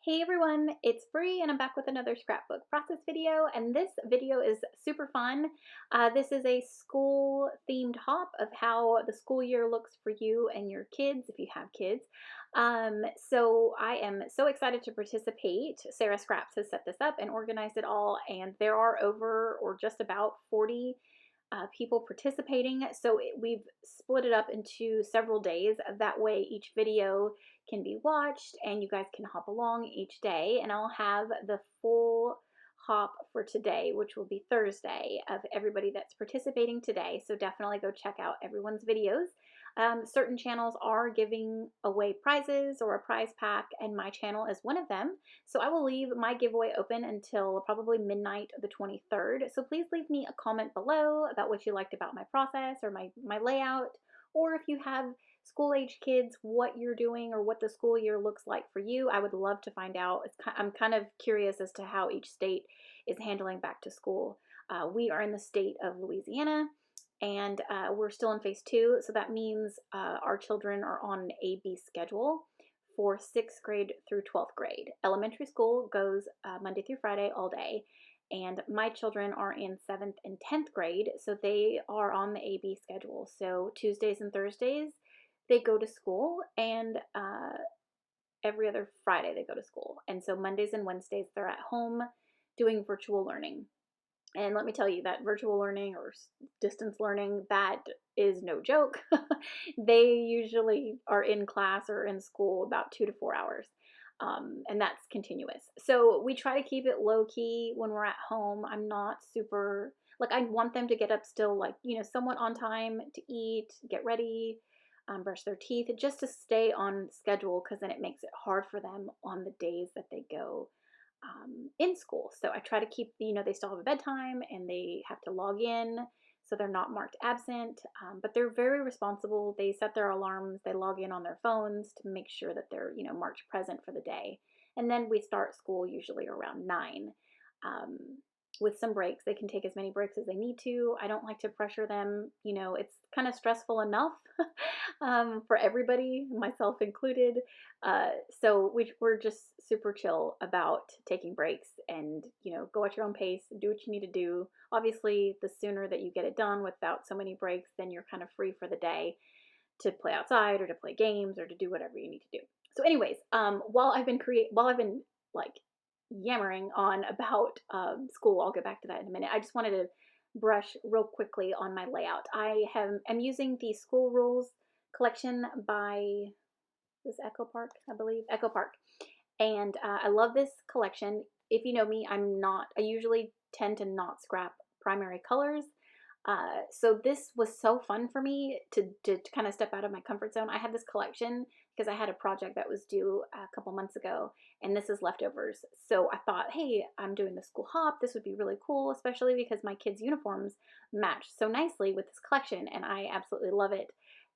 Hey everyone, it's Bree and I'm back with another scrapbook process video, and this video is super fun. This is a school themed hop of how the school year looks for you and your kids if you have kids. So I am so excited to participate. Sarah Scraps has set this up and organized it all, and there are over or just about 40 people participating. So we've split it up into several days. That way each video can be watched and you guys can hop along each day. And I'll have the full hop for today, which will be Thursday, of everybody that's participating today. So definitely go check out everyone's videos. Certain channels are giving away prizes or a prize pack, and my channel is one of them. So I will leave my giveaway open until probably midnight of the 23rd. So please leave me a comment below about what you liked about my process or my layout, or if you have school age kids, what you're doing or what the school year looks like for you. I would love to find out. I'm kind of curious as to how each state is handling back to school. We are in the state of Louisiana, and we're still in phase 2, so that means our children are on an A-B schedule for 6th grade through 12th grade. Elementary school goes Monday through Friday all day, and my children are in 7th and 10th grade, so they are on the A-B schedule. So Tuesdays and Thursdays they go to school, and every other Friday they go to school. And so Mondays and Wednesdays they're at home doing virtual learning. And let me tell you that virtual learning or distance learning, that is no joke. They usually are in class or in school about 2 to 4 hours. And that's continuous. So we try to keep it low key when we're at home. I'm not super, like, I want them to get up still, like, somewhat on time to eat, get ready, brush their teeth, just to stay on schedule, because then it makes it hard for them on the days that they go in school. So I try to keep, they still have a bedtime and they have to log in, so they're not marked absent, but they're very responsible. They set their alarms, they log in on their phones to make sure that they're, marked present for the day. And then we start school usually around 9. Um, with some breaks. They can take as many breaks as they need to. I don't like to pressure them. It's kind of stressful enough for everybody, myself included. So we're just super chill about taking breaks, and, go at your own pace, do what you need to do. Obviously, the sooner that you get it done without so many breaks, then you're kind of free for the day to play outside or to play games or to do whatever you need to do. So anyways, while I've been like yammering on about school, I'll get back to that in a minute. I just wanted to brush real quickly on my layout. I'm using the School Rules collection by this Echo Park, I believe, Echo Park, and I love this collection. If you know me, I usually tend to not scrap primary colors. So this was so fun for me to kind of step out of my comfort zone. I had this collection because I had a project that was due a couple months ago, and this is leftovers. So I thought, hey, I'm doing the school hop. This would be really cool, especially because my kids' uniforms match so nicely with this collection, and I absolutely love it.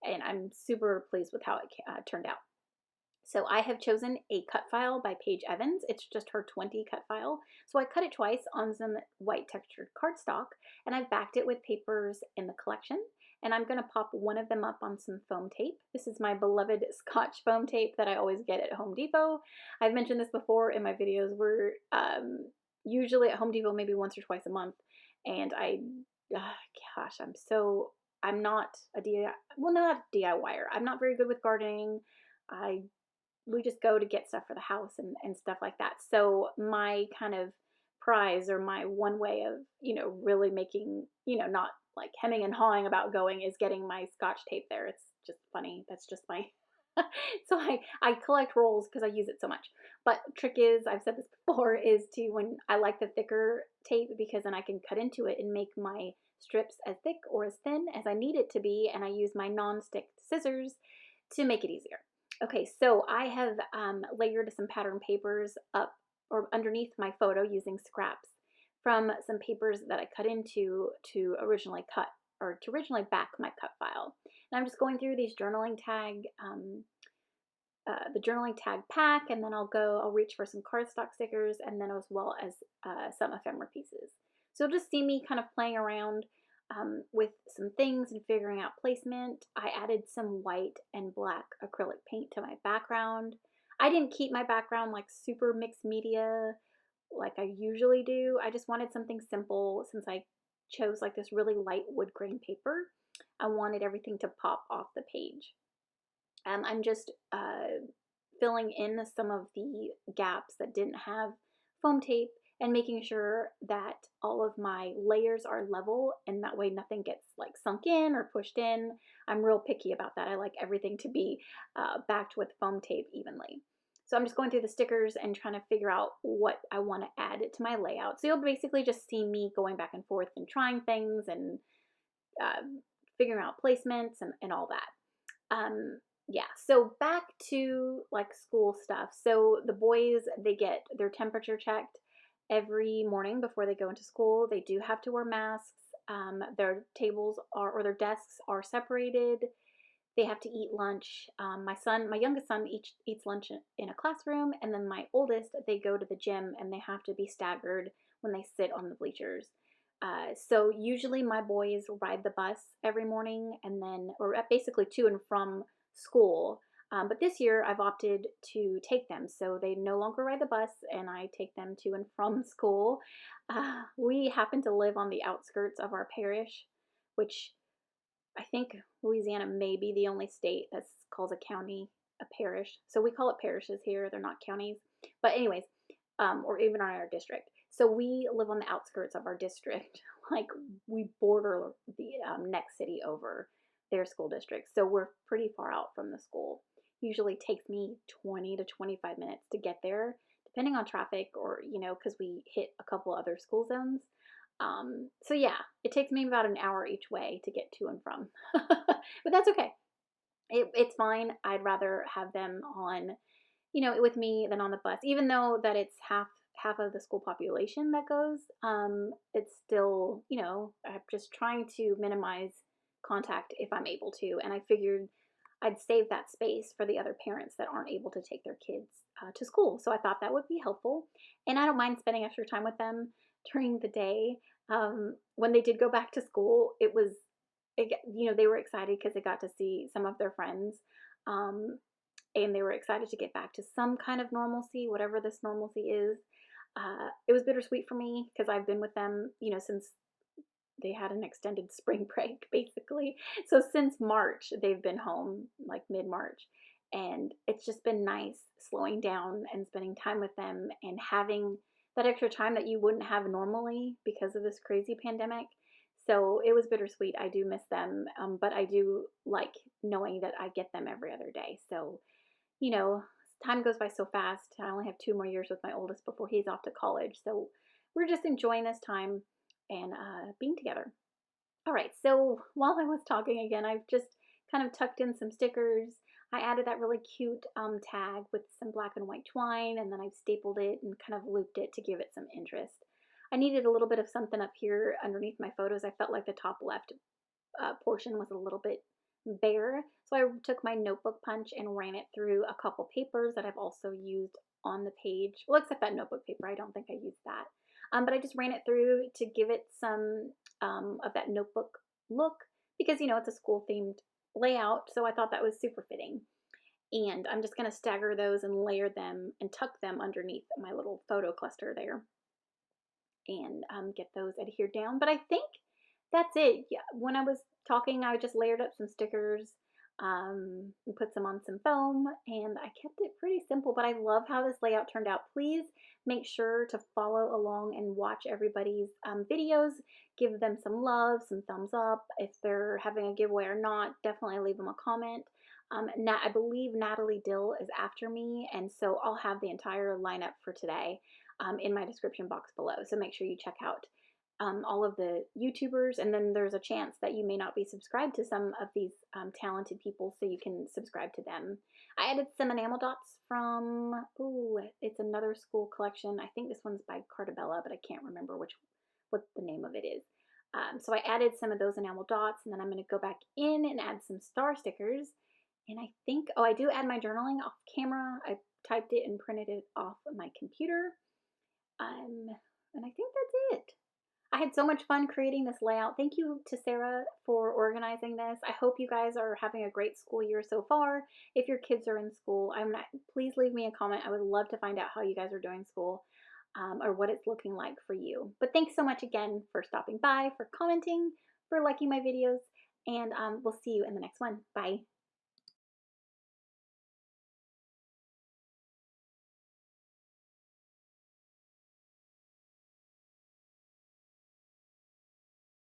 And I'm super pleased with how it turned out. So I have chosen a cut file by Paige Evans. It's just her 20 cut file. So I cut it twice on some white textured cardstock, and I've backed it with papers in the collection. And I'm going to pop one of them up on some foam tape. This is my beloved Scotch foam tape that I always get at Home Depot. I've mentioned this before in my videos. We're usually at Home Depot maybe once or twice a month. And gosh, I'm not a not a DIYer. I'm not very good with gardening. We just go to get stuff for the house and stuff like that. So my kind of prize, or my one way of, really making, not like hemming and hawing about going, is getting my Scotch tape there. It's just funny. That's just my, so I collect rolls because I use it so much. But trick is, I've said this before, is to, when I like the thicker tape, because then I can cut into it and make my strips as thick or as thin as I need it to be. And I use my non-stick scissors to make it easier. Okay, so I have layered some pattern papers up or underneath my photo using scraps from some papers that I cut into to originally back my cut file. And I'm just going through these journaling tag, the journaling tag pack, and then I'll reach for some cardstock stickers, and then as well as some ephemera pieces. So you'll just see me kind of playing around with some things and figuring out placement. I added some white and black acrylic paint to my background. I didn't keep my background like super mixed media like I usually do. I just wanted something simple since I chose like this really light wood grain paper. I wanted everything to pop off the page. I'm just filling in some of the gaps that didn't have foam tape and making sure that all of my layers are level and that way nothing gets like sunk in or pushed in. I'm real picky about that. I like everything to be backed with foam tape evenly. So I'm just going through the stickers and trying to figure out what I want to add to my layout. So you'll basically just see me going back and forth and trying things and uh, figuring out placements and all that. Yeah, so back to like school stuff. So the boys, they get their temperature checked every morning before they go into school. They do have to wear masks. Their tables are, or their desks are separated. They have to eat lunch. My youngest son, eats lunch in a classroom, and then my oldest, they go to the gym and they have to be staggered when they sit on the bleachers. So usually my boys ride the bus every morning and then, or basically to and from school. But this year I've opted to take them. So they no longer ride the bus and I take them to and from school. We happen to live on the outskirts of our parish, which I think Louisiana may be the only state that calls a county a parish. So we call it parishes here. They're not counties. But anyways, or even our district. So we live on the outskirts of our district. Like we border the next city over their school district. So we're pretty far out from the school. Usually takes me 20 to 25 minutes to get there, depending on traffic or, because we hit a couple other school zones. So yeah, it takes me about an hour each way to get to and from, but that's okay. It's fine. I'd rather have them on, with me than on the bus, even though that it's half of the school population that goes. It's still, I'm just trying to minimize contact if I'm able to, and I figured I'd save that space for the other parents that aren't able to take their kids to school. So I thought that would be helpful. And I don't mind spending extra time with them during the day. When they did go back to school, they were excited because they got to see some of their friends. And they were excited to get back to some kind of normalcy, whatever this normalcy is. It was bittersweet for me because I've been with them, since they had an extended spring break basically. So since March, they've been home like mid-March. And it's just been nice slowing down and spending time with them and having that extra time that you wouldn't have normally because of this crazy pandemic. So it was bittersweet. I do miss them, but I do like knowing that I get them every other day. So, you know, time goes by so fast. I only have 2 more years with my oldest before he's off to college. So we're just enjoying this time and being together. All right, so while I was talking again, I've just kind of tucked in some stickers. I added that really cute tag with some black and white twine, and then I've stapled it and kind of looped it to give it some interest. I needed a little bit of something up here underneath my photos. I felt like the top left portion was a little bit bare, so I took my notebook punch and ran it through a couple papers that I've also used on the page. Well, except that notebook paper, I don't think I used that. But I just ran it through to give it some of that notebook look because, it's a school themed layout. So I thought that was super fitting. And I'm just going to stagger those and layer them and tuck them underneath my little photo cluster there and get those adhered down. But I think that's it. Yeah, when I was talking, I just layered up some stickers and put some on some foam, and I kept it pretty simple, but I love how this layout turned out. Please make sure to follow along and watch everybody's videos. Give them some love, some thumbs up. If they're having a giveaway or not, definitely leave them a comment. I believe Natalie Dill is after me, and so I'll have the entire lineup for today in my description box below. So make sure you check out all of the YouTubers, and then there's a chance that you may not be subscribed to some of these talented people, so you can subscribe to them. I added some enamel dots from, it's another school collection. I think this one's by Cartabella, but I can't remember what the name of it is. So I added some of those enamel dots, and then I'm going to go back in and add some star stickers. And I think, I do add my journaling off camera. I typed it and printed it off of my computer. And I think that's it. I had so much fun creating this layout. Thank you to Sarah for organizing this. I hope you guys are having a great school year so far. If your kids are in school, please leave me a comment. I would love to find out how you guys are doing school, or what it's looking like for you. But thanks so much again for stopping by, for commenting, for liking my videos, and we'll see you in the next one. Bye.